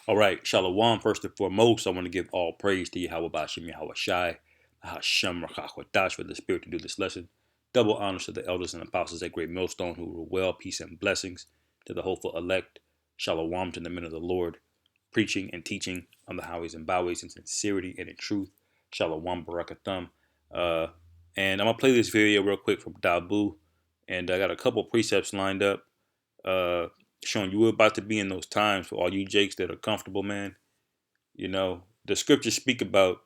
All right, Shalom. First and foremost, I want to give all praise to Yahweh Bashem, Yahweh Shai, Hashem Rakakwadash for the spirit to do this lesson. Double honors to the elders and apostles at Great Millstone who rule well, peace and blessings to the hopeful elect. Shalom to the men of the Lord, preaching and teaching on the highways and byways in sincerity and in truth. Shalom Barakathum. Uh, and I'm going to play this video real quick from Dabu. And I got a couple precepts lined up. Uh, Showing you we're about to be in those times for all you jakes that are comfortable, man. You know, the scriptures speak about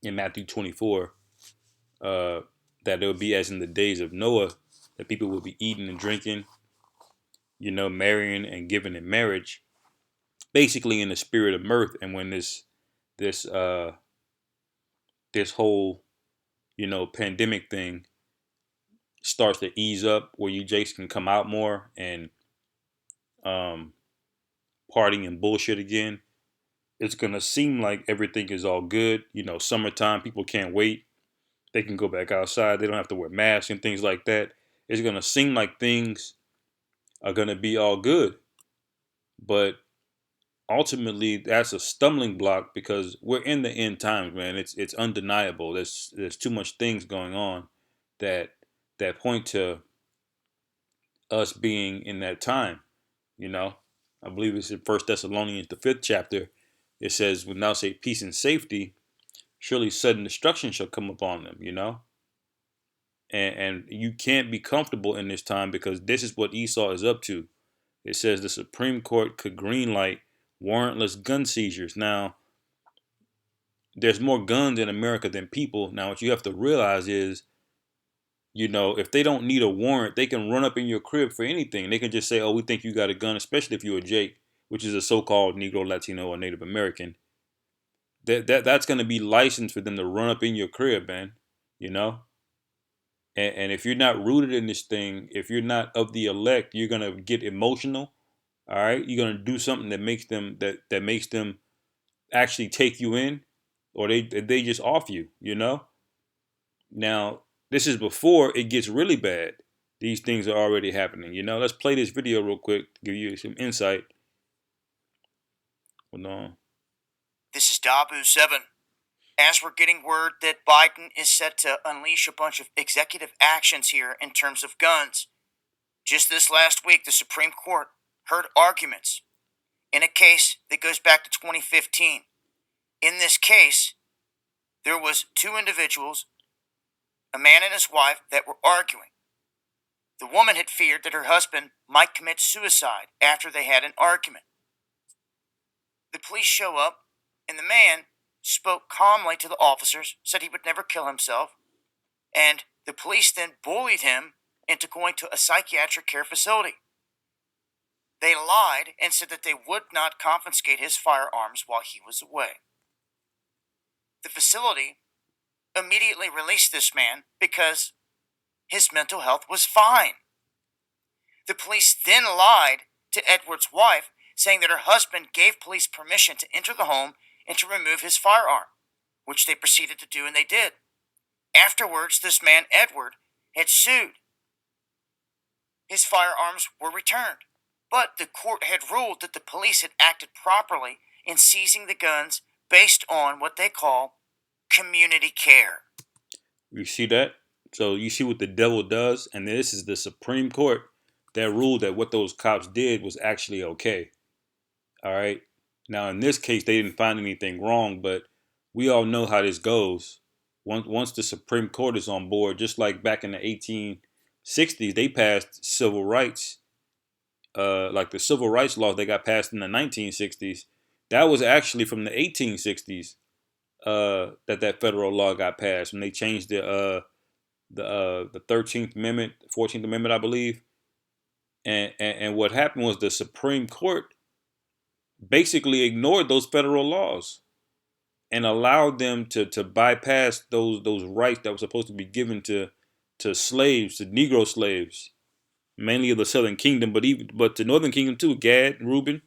in Matthew 24 uh, that it will be as in the days of Noah, that people will be eating and drinking, you know, marrying and giving in marriage, basically in the spirit of mirth. And when this this whole pandemic thing starts to ease up, where you jakes can come out more and um, partying and bullshit again, it's gonna seem like everything is all good. You know, summertime, people can't wait. They can go back outside. They don't have to wear masks and things like that. It's gonna seem like things are gonna be all good, but ultimately, that's a stumbling block because we're in the end times, man. It's undeniable. There's too much things going on that point to us being in that time. You know, I believe it's in First Thessalonians, the fifth chapter. It says, "When thou say peace and safety, surely sudden destruction shall come upon them," you know? And you can't be comfortable in this time because this is what Esau is up to. It says the Supreme Court could greenlight warrantless gun seizures. Now, there's more guns in America than people. Now, what you have to realize is, you know, if they don't need a warrant, they can run up in your crib for anything. They can just say, oh, we think you got a gun, especially if you're a Jake, which is a so-called Negro, Latino, or Native American. That's going to be licensed for them to run up in your crib, man. You know, and if you're not rooted in this thing, if you're not of the elect, you're gonna get emotional. All right, you're gonna do something that makes them that makes them actually take you in, or they just off you. You know. Now this is before it gets really bad. These things are already happening. You know. Let's play this video real quick to give you some insight. Hold on. This is Dabu7. As we're getting word that Biden is set to unleash a bunch of executive actions here in terms of guns, just this last week, the Supreme Court heard arguments in a case that goes back to 2015. In this case, there was two individuals, a man and his wife, that were arguing. The woman had feared that her husband might commit suicide after they had an argument. The police show up, and the man spoke calmly to the officers, said he would never kill himself, and the police then bullied him into going to a psychiatric care facility. They lied and said that they would not confiscate his firearms while he was away. The facility immediately released this man because his mental health was fine. The police then lied to Edward's wife, saying that her husband gave police permission to enter the home and to remove his firearm, which they proceeded to do, and they did. Afterwards, this man, Edward, had sued. His firearms were returned, but the court had ruled that the police had acted properly in seizing the guns based on what they call community care. You see that? So you see what the devil does, and this is the Supreme Court that ruled that what those cops did was actually okay. All right. Now, in this case, they didn't find anything wrong, but we all know how this goes. Once the Supreme Court is on board, just like back in the 1860s, they passed civil rights, like the civil rights laws that got passed in the 1960s. That was actually from the 1860s that federal law got passed when they changed the 13th Amendment, 14th Amendment, I believe. And what happened was the Supreme Court basically ignored those federal laws and allowed them to bypass those rights that were supposed to be given to slaves, to Negro slaves, mainly of the Southern Kingdom, but to Northern Kingdom too, Gad, Reuben.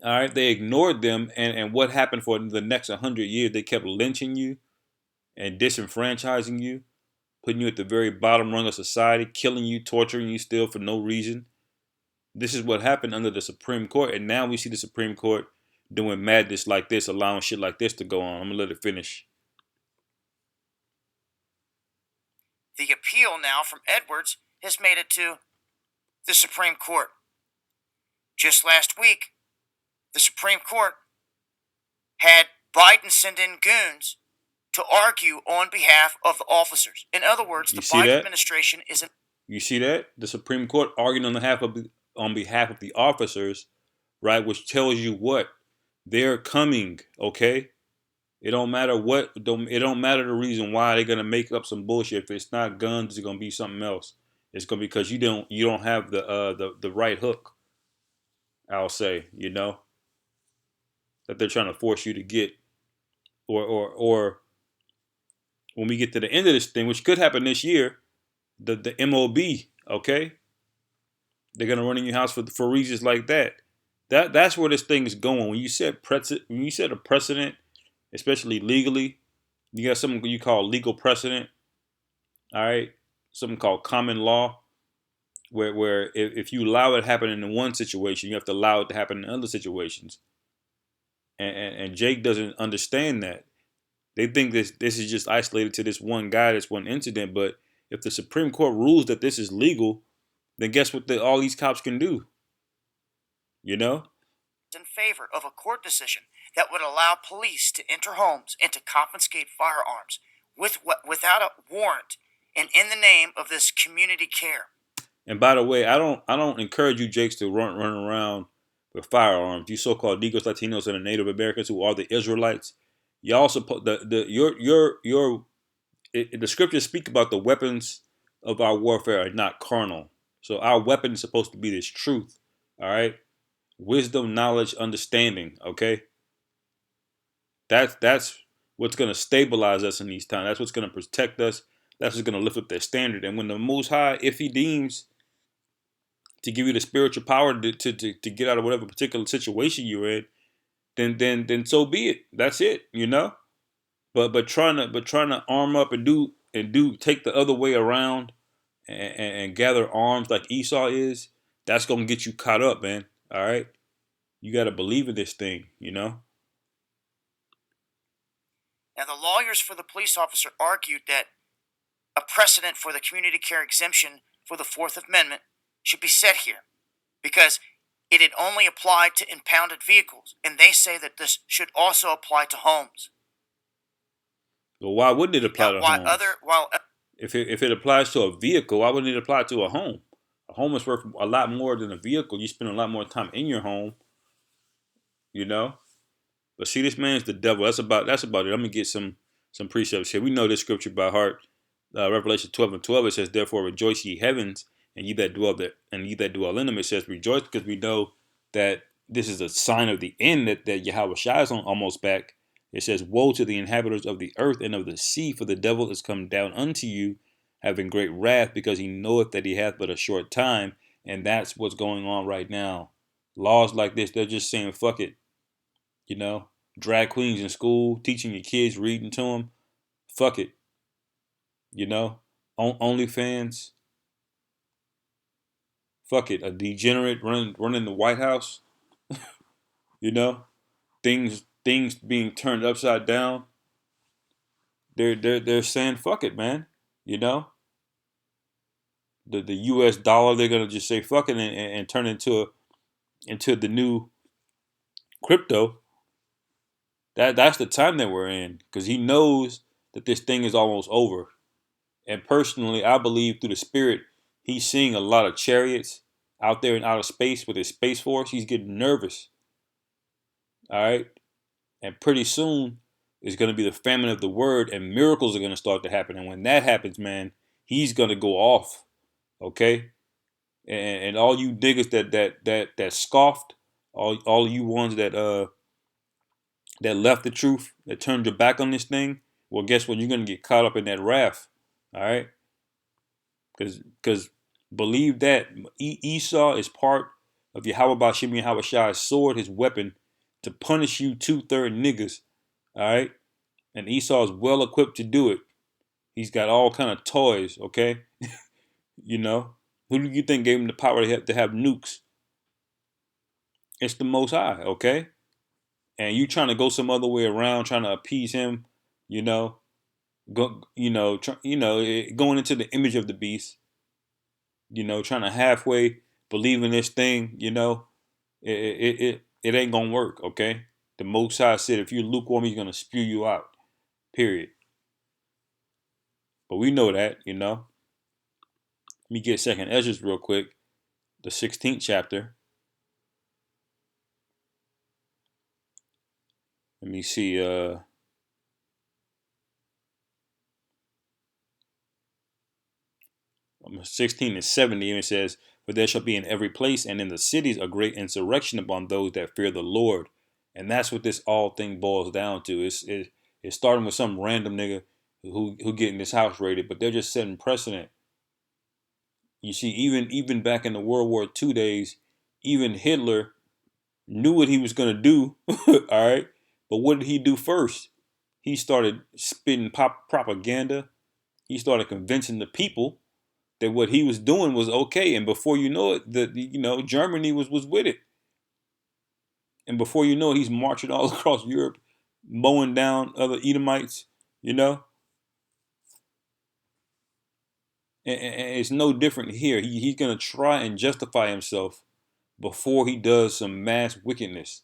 All right, they ignored them, and what happened for the next 100 years? They kept lynching you and disenfranchising you, putting you at the very bottom rung of society, killing you, torturing you still for no reason. This is what happened under the Supreme Court, and now we see the Supreme Court doing madness like this, allowing shit like this to go on. I'm gonna let it finish. The appeal now from Edwards has made it to the Supreme Court. Just last week, the Supreme Court had Biden send in goons to argue on behalf of the officers. In other words, the Biden administration isn't. You see that? The Supreme Court arguing on behalf of the officers, right? Which tells you what? They're coming, okay? It don't matter what. It don't matter the reason why they're gonna make up some bullshit. If it's not guns, it's gonna be something else. It's gonna be because you don't have the right hook. I'll say, that they're trying to force you to get, or when we get to the end of this thing, which could happen this year, the MOB, okay, they're gonna run in your house for reasons like that. That's where this thing is going. When you set a precedent, especially legally, you got something you call legal precedent. All right, something called common law, where if you allow it to happen in one situation, you have to allow it to happen in other situations. And Jake doesn't understand that. They think this is just isolated to this one guy, this one incident. But if the Supreme Court rules that this is legal, then guess what all these cops can do? You know? In favor of a court decision that would allow police to enter homes and to confiscate firearms without a warrant and in the name of this community care. And by the way, I don't encourage you Jakes to run around with firearms. You so-called Negroes, Latinos, and the Native Americans who are the Israelites. Y'all supposed the scriptures speak about the weapons of our warfare are not carnal. So our weapon is supposed to be this truth. All right, wisdom, knowledge, understanding. Okay, that's what's gonna stabilize us in these times. That's what's gonna protect us. That's what's gonna lift up their standard. And when the Most High, if He deems to give you the spiritual power to get out of whatever particular situation you're in, then so be it. That's it, But trying to arm up and take the other way around and gather arms like Esau is, that's gonna get you caught up, man. All right, you got to believe in this thing, Now the lawyers for the police officer argued that a precedent for the community care exemption for the Fourth Amendment should be set here because it had only applied to impounded vehicles, and they say that this should also apply to homes. Well, why wouldn't it apply to homes? If it applies to a vehicle, why wouldn't it apply to a home? A home is worth a lot more than a vehicle. You spend a lot more time in your home, But see, this man's the devil. That's about it. I'm gonna get some precepts here. We know this scripture by heart. Revelation 12:12. It says, "Therefore rejoice, ye heavens, and ye that dwell in them." It says, "Rejoice," because we know that this is a sign of the end that Yahweh Shai is almost back. It says, "Woe to the inhabitants of the earth and of the sea, for the devil is come down unto you, having great wrath, because he knoweth that he hath but a short time." And that's what's going on right now. Laws like this, they're just saying, fuck it. Drag queens in school, teaching your kids, reading to them. Fuck it. OnlyFans. Fuck it. A degenerate running the White House. Things being turned upside down. They're saying fuck it, man. The U.S. dollar, they're gonna just say fuck it and turn into the new crypto. That's the time that we're in, because he knows that this thing is almost over. And personally, I believe through the spirit, he's seeing a lot of chariots out there in outer space with his space force. He's getting nervous. All right. And pretty soon it's going to be the famine of the word, and miracles are going to start to happen. And when that happens, man, he's going to go off. Okay. And all you niggas that scoffed, all you ones that left the truth, that turned your back on this thing, well, guess what? You're going to get caught up in that wrath. All right. Because believe that Esau is part of Yahweh Bashim Yahweh Shai's sword, his weapon, to punish you 2/3 niggas. All right. And Esau is well equipped to do it. He's got all kind of toys. Okay. Who do you think gave him the power to have nukes? It's the Most High, okay? And you trying to go some other way around, trying to appease him, you know, going into the image of the beast, trying to halfway believe in this thing, it ain't gonna work, okay? The Most High said, if you're lukewarm, he's gonna spew you out. Period. But we know that, Let me get Second Ezra real quick, the 16th chapter. Let me see. 16 and 70, and it says, "For there shall be in every place and in the cities a great insurrection upon those that fear the Lord." And that's what this all thing boils down to. It's starting with some random nigga who getting his house raided, but they're just setting precedent. You see, even back in the World War II days, even Hitler knew what he was gonna do. All right, but what did he do first? He started spitting propaganda. He started convincing the people that what he was doing was okay, and before you know it, Germany was with it, and before you know it, he's marching all across Europe, mowing down other Edomites, you know, and it's no different here. He's gonna try and justify himself before he does some mass wickedness.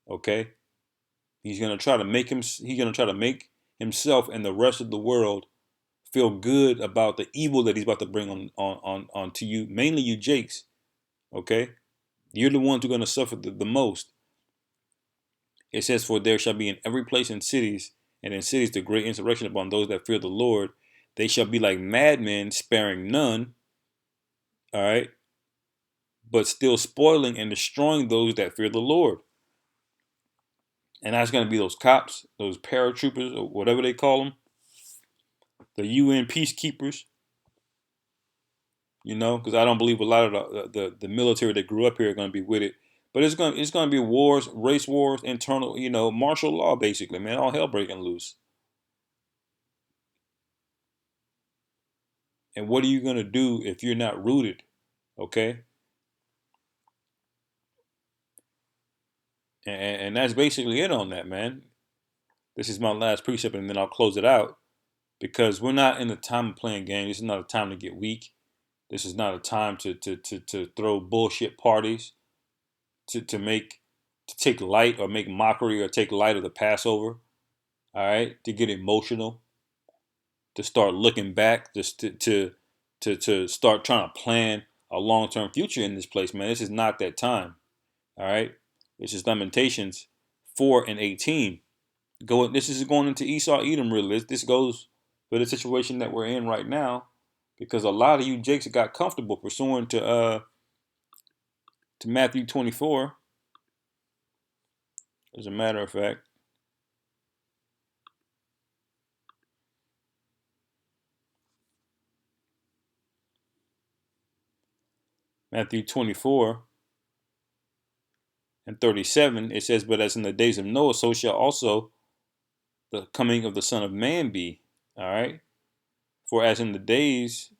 Okay, he's gonna try to make him. He's gonna try to make himself and the rest of the world feel good about the evil that he's about to bring on to you, mainly you Jakes. Okay, you're the ones who are gonna suffer the most. It says, "For there shall be in every place in cities, and in cities the great insurrection upon those that fear the Lord. They shall be like madmen, sparing none." All right, but still spoiling and destroying those that fear the Lord. And that's going to be those cops, those paratroopers, or whatever they call them, the UN peacekeepers. Because I don't believe a lot of the military that grew up here are going to be with it. But it's going to be wars, race wars, internal, martial law, basically, man. All hell breaking loose. And what are you going to do if you're not rooted? Okay. And that's basically it on that, man. This is my last precept, and then I'll close it out because we're not in the time of playing games. This is not a time to get weak. This is not a time to throw bullshit parties, to take light or make mockery or take light of the Passover. All right, to get emotional, to start looking back, just to start trying to plan a long term future in this place, man. This is not that time. All right, this is Lamentations 4:18. This is going into Esau Edom really. This goes for the situation that we're in right now, because a lot of you Jakes got comfortable pursuing to Matthew 24. As a matter of fact, Matthew 24 and 37, it says, "But as in the days of Noah, so shall also the coming of the Son of Man be." All right. "For as in the days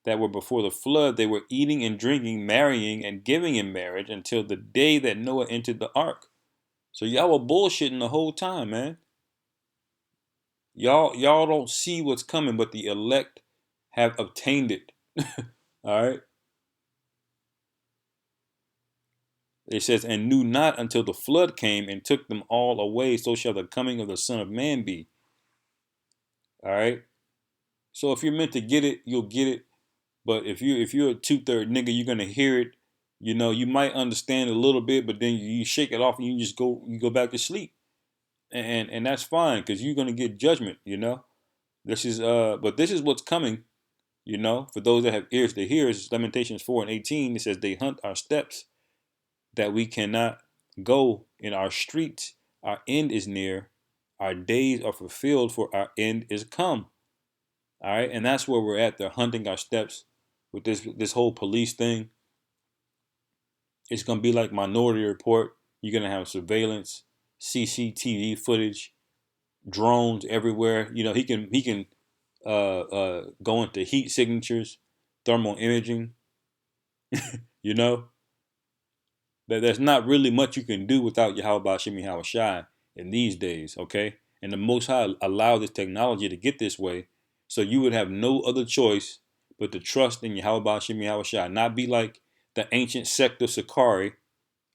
that were before the flood, they were eating and drinking, marrying and giving in marriage until the day that Noah entered the ark." So y'all were bullshitting the whole time, man. Y'all don't see what's coming, but the elect have obtained it. All right. It says, "And knew not until the flood came and took them all away. So shall the coming of the Son of Man be." All right. So if you're meant to get it, you'll get it. But if you're a 2/3 nigga, you're gonna hear it. You might understand a little bit, but then you shake it off and you go back to sleep, and that's fine because you're gonna get judgment. But this is what's coming. For those that have ears to hear, it's Lamentations 4:18. It says, "They hunt our steps, that we cannot go in our streets. Our end is near. Our days are fulfilled, for our end is come." All right, and that's where we're at. They're hunting our steps with this whole police thing. It's gonna be like Minority Report. You're gonna have surveillance, CCTV footage, drones everywhere. He can go into heat signatures, thermal imaging. You know, There's not really much you can do without Yahweh Shemi Hawashai in these days, okay? And the Most High allowed this technology to get this way, so you would have no other choice but to trust in Yahweh Shemi Hawashai, not be like the ancient sect of Sakari,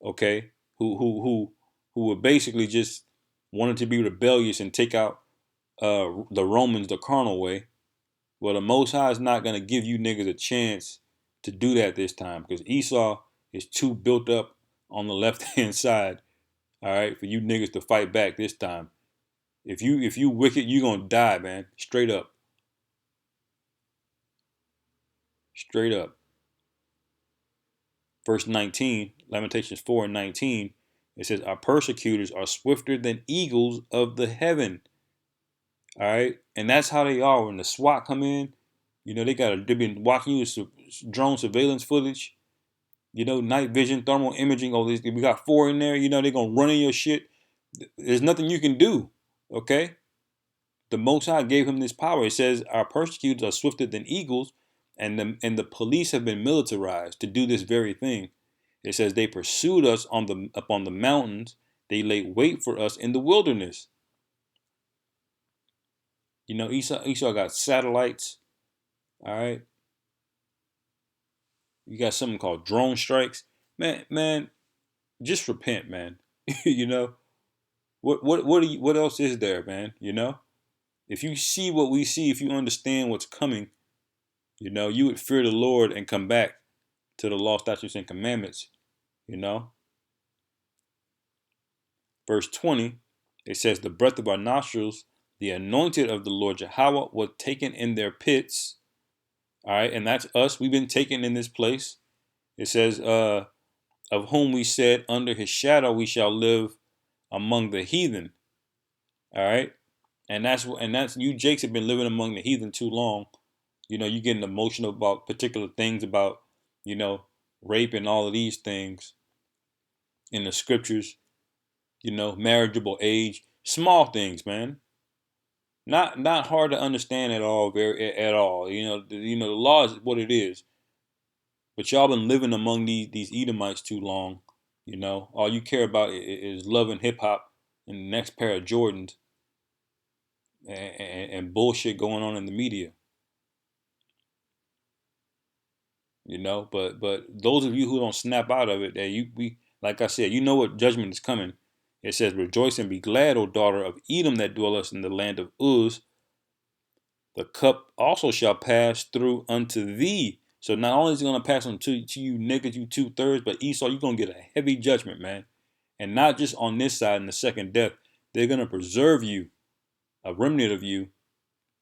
okay, who were basically just wanted to be rebellious and take out the Romans the carnal way. Well, the Most High is not gonna give you niggas a chance to do that this time because Esau is too built up on the left hand side. All right, for you niggas to fight back this time. If you wicked, you gonna die, man. Straight up, straight up. Verse 19, Lamentations 4:19. It says, "Our persecutors are swifter than eagles of the heaven." All right, and that's how they are when the SWAT come in. You know they've been watching you with drone surveillance footage. You know, night vision, thermal imaging. Oh, we got 4 in there. You know they're gonna run in your shit. There's nothing you can do. Okay, the Most High gave him this power. It says our persecutors are swifter than eagles, and the police have been militarized to do this very thing. It says they pursued us upon the mountains. They laid wait for us in the wilderness. You know, Esau got satellites. All right, you got something called drone strikes. Man, just repent, man. You know what else is there, man? You know, if you see what we see, if you understand what's coming, you know, you would fear the Lord and come back to the law, statutes, and commandments. You know, verse 20, it says, "The breath of our nostrils, the anointed of the Lord Jehovah, was taken in their pits." All right, and that's us. We've been taken in this place. It says, "Of whom we said, under his shadow we shall live among the heathen." All right, and that's you, Jakes, have been living among the heathen too long. You know, you getting emotional about particular things about, you know, rape and all of these things in the scriptures. You know, marriageable age, small things, man. Not hard to understand at all, at all. The law is what it is. But y'all been living among these Edomites too long. You know, all you care about is loving hip hop and the next pair of Jordans and bullshit going on in the media. You know, but those of you who don't snap out of it, that we like I said, you know what judgment is coming. It says, "Rejoice and be glad, O daughter of Edom that dwellest in the land of Uz. The cup also shall pass through unto thee." So not only is it going to pass on to you niggas, you 2/3, but Esau, you're going to get a heavy judgment, man. And not just on this side in the second death. They're going to preserve you, a remnant of you,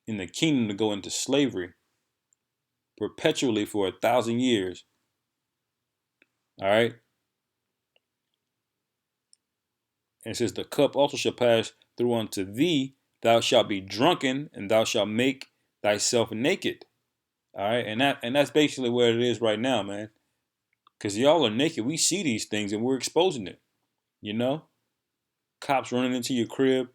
in the kingdom to go into slavery perpetually for 1,000 years. All right. And it says, "The cup also shall pass through unto thee. Thou shalt be drunken, and thou shalt make thyself naked." All right, and that's basically where it is right now, man. Because y'all are naked. We see these things, and we're exposing it. You know, cops running into your crib.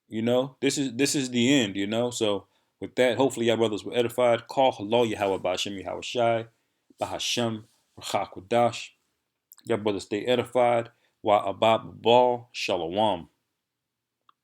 You know, this is the end. You know, so with that, hopefully y'all brothers were edified. Call halal Yahweh Ba'Shem Yahweh Shai, Bahashem Rachakwadash. Y'all brothers stay edified. Wa Abab Ball Shalom.